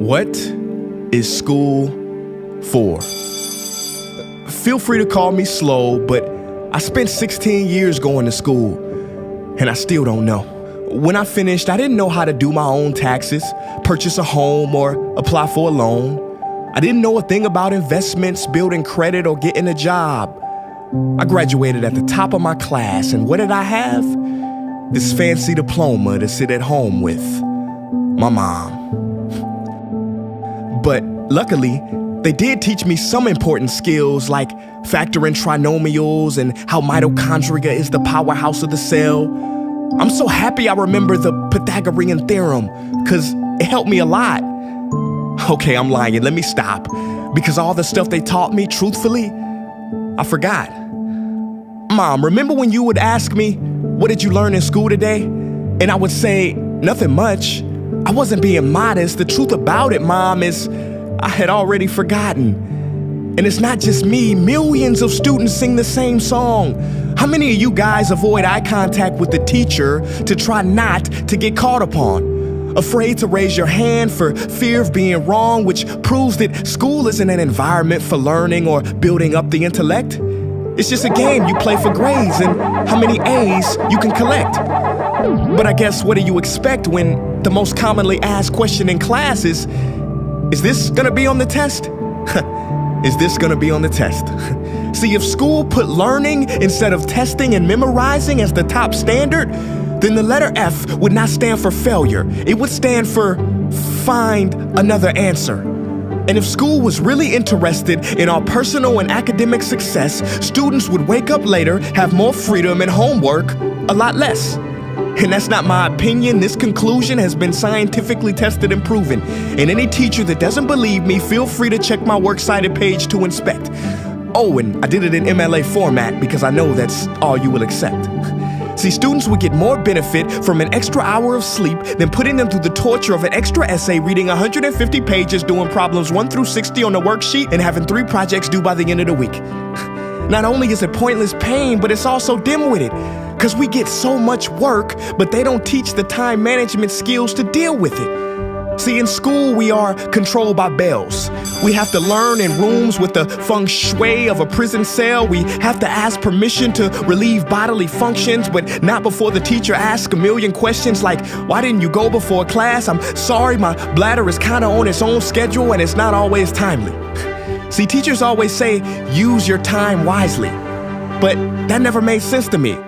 What is school for? Feel free to call me slow, but I spent 16 years going to school, and I still don't know. When I finished, I didn't know how to do my own taxes, purchase a home, or apply for a loan. I didn't know a thing about investments, building credit, or getting a job. I graduated at the top of my class, and what did I have? This fancy diploma to sit at home with my mom. But luckily, they did teach me some important skills like factoring trinomials and how mitochondria is the powerhouse of the cell. I'm so happy I remember the Pythagorean theorem, because it helped me a lot. Okay, I'm lying, let me stop, because all the stuff they taught me, truthfully, I forgot. Mom, remember when you would ask me, what did you learn in school today? And I would say, nothing much. I wasn't being modest. The truth about it, Mom, is I had already forgotten. And it's not just me. Millions of students sing the same song. How many of you guys avoid eye contact with the teacher to try not to get caught upon? Afraid to raise your hand for fear of being wrong, which proves that school isn't an environment for learning or building up the intellect. It's just a game you play for grades and how many A's you can collect. But I guess what do you expect when the most commonly asked question in class is this gonna be on the test? Is this gonna be on the test? See, if school put learning instead of testing and memorizing as the top standard, then the letter F would not stand for failure. It would stand for find another answer. And if school was really interested in our personal and academic success, students would wake up later, have more freedom, and homework a lot less. And that's not my opinion. This conclusion has been scientifically tested and proven. And any teacher that doesn't believe me, feel free to check my works cited page to inspect. Oh, and I did it in MLA format because I know that's all you will accept. See, students would get more benefit from an extra hour of sleep than putting them through the torture of an extra essay, reading 150 pages, doing problems 1 through 60 on the worksheet, and having 3 projects due by the end of the week. Not only is it pointless pain, but it's also dim-witted, because we get so much work, but they don't teach the time management skills to deal with it. See, in school, we are controlled by bells. We have to learn in rooms with the feng shui of a prison cell. We have to ask permission to relieve bodily functions, but not before the teacher asks a million questions like, why didn't you go before class? I'm sorry, my bladder is kind of on its own schedule and it's not always timely. See, teachers always say, use your time wisely. But that never made sense to me.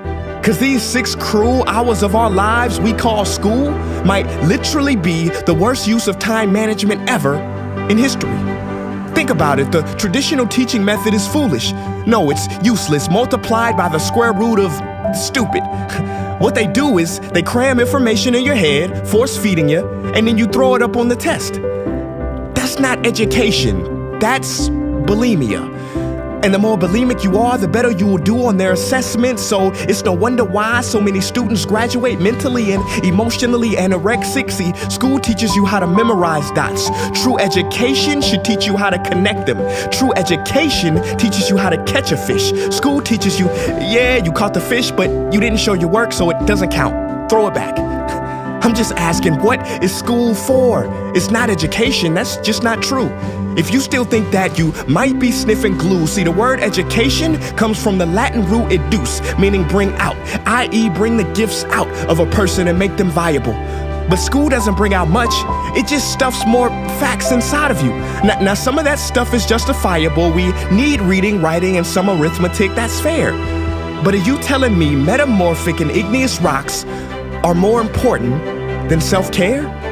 Because these 6 cruel hours of our lives we call school might literally be the worst use of time management ever in history. Think about it, the traditional teaching method is foolish. No, it's useless, multiplied by the square root of stupid. What they do is they cram information in your head, force feeding you, and then you throw it up on the test. That's not education, that's bulimia. And the more bulimic you are, the better you will do on their assessments. So it's no wonder why so many students graduate mentally and emotionally anorexic. See, school teaches you how to memorize dots. True education should teach you how to connect them. True education teaches you how to catch a fish. School teaches you, yeah, you caught the fish, but you didn't show your work, so it doesn't count. Throw it back. I'm just asking, what is school for? It's not education, that's just not true. If you still think that, you might be sniffing glue. See, the word education comes from the Latin root educe, meaning bring out, i.e. bring the gifts out of a person and make them viable. But school doesn't bring out much, it just stuffs more facts inside of you. Now some of that stuff is justifiable. We need reading, writing, and some arithmetic, that's fair. But are you telling me metamorphic and igneous rocks are more important than self-care?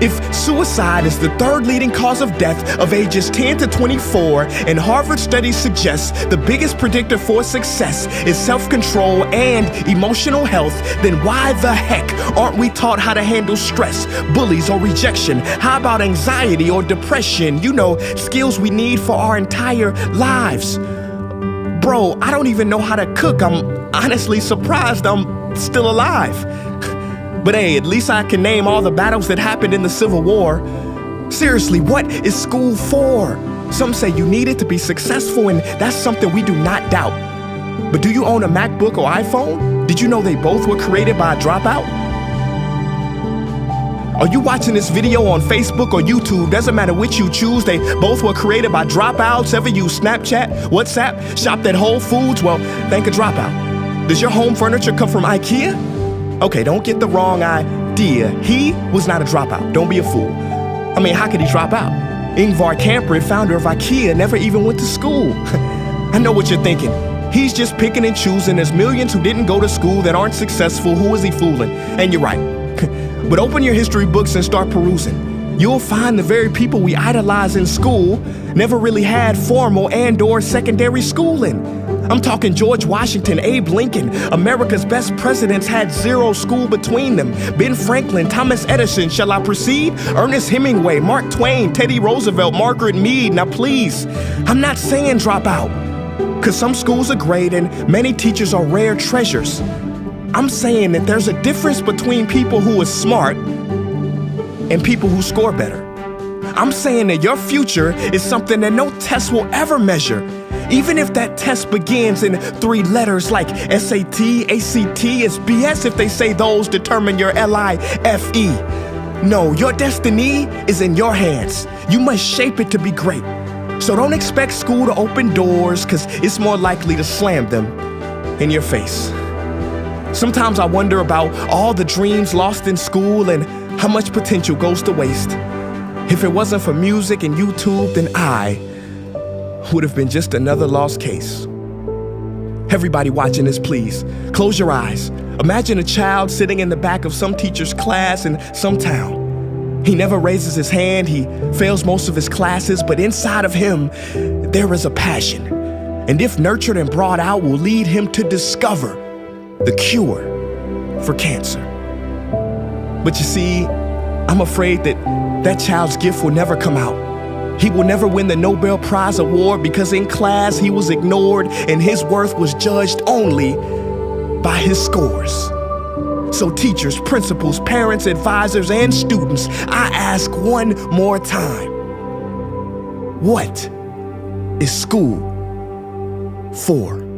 If suicide is the 3rd leading cause of death of ages 10 to 24, and Harvard studies suggest the biggest predictor for success is self-control and emotional health, then why the heck aren't we taught how to handle stress, bullies, or rejection? How about anxiety or depression? You know, skills we need for our entire lives. Bro, I don't even know how to cook. I'm honestly surprised I'm still alive. But hey, at least I can name all the battles that happened in the Civil War. Seriously, what is school for? Some say you need it to be successful, and that's something we do not doubt. But do you own a MacBook or iPhone? Did you know they both were created by a dropout? Are you watching this video on Facebook or YouTube? Doesn't matter which you choose. They both were created by dropouts. Ever use Snapchat, WhatsApp, shopped at Whole Foods? Well, thank a dropout. Does your home furniture come from IKEA? Okay, don't get the wrong idea. He was not a dropout. Don't be a fool. I mean, how could he drop out? Ingvar Kamprad, founder of IKEA, never even went to school. I know what you're thinking. He's just picking and choosing. There's millions who didn't go to school that aren't successful. Who is he fooling? And you're right. But open your history books and start perusing. You'll find the very people we idolize in school never really had formal and/or secondary schooling. I'm talking George Washington, Abe Lincoln. America's best presidents had zero school between them. Ben Franklin, Thomas Edison, shall I proceed? Ernest Hemingway, Mark Twain, Teddy Roosevelt, Margaret Mead. Now please, I'm not saying drop out, because some schools are great and many teachers are rare treasures. I'm saying that there's a difference between people who are smart and people who score better. I'm saying that your future is something that no test will ever measure. Even if that test begins in 3 letters like SAT, ACT, it's BS if they say those determine your LIFE. No, your destiny is in your hands. You must shape it to be great. So don't expect school to open doors, because it's more likely to slam them in your face. Sometimes I wonder about all the dreams lost in school and how much potential goes to waste. If it wasn't for music and YouTube, then I would have been just another lost case. Everybody watching this, please, close your eyes. Imagine a child sitting in the back of some teacher's class in some town. He never raises his hand, he fails most of his classes, but inside of him, there is a passion. And if nurtured and brought out, will lead him to discover the cure for cancer. But you see, I'm afraid that that child's gift will never come out. He will never win the Nobel Prize award because in class he was ignored and his worth was judged only by his scores. So teachers, principals, parents, advisors, and students, I ask one more time, what is school for?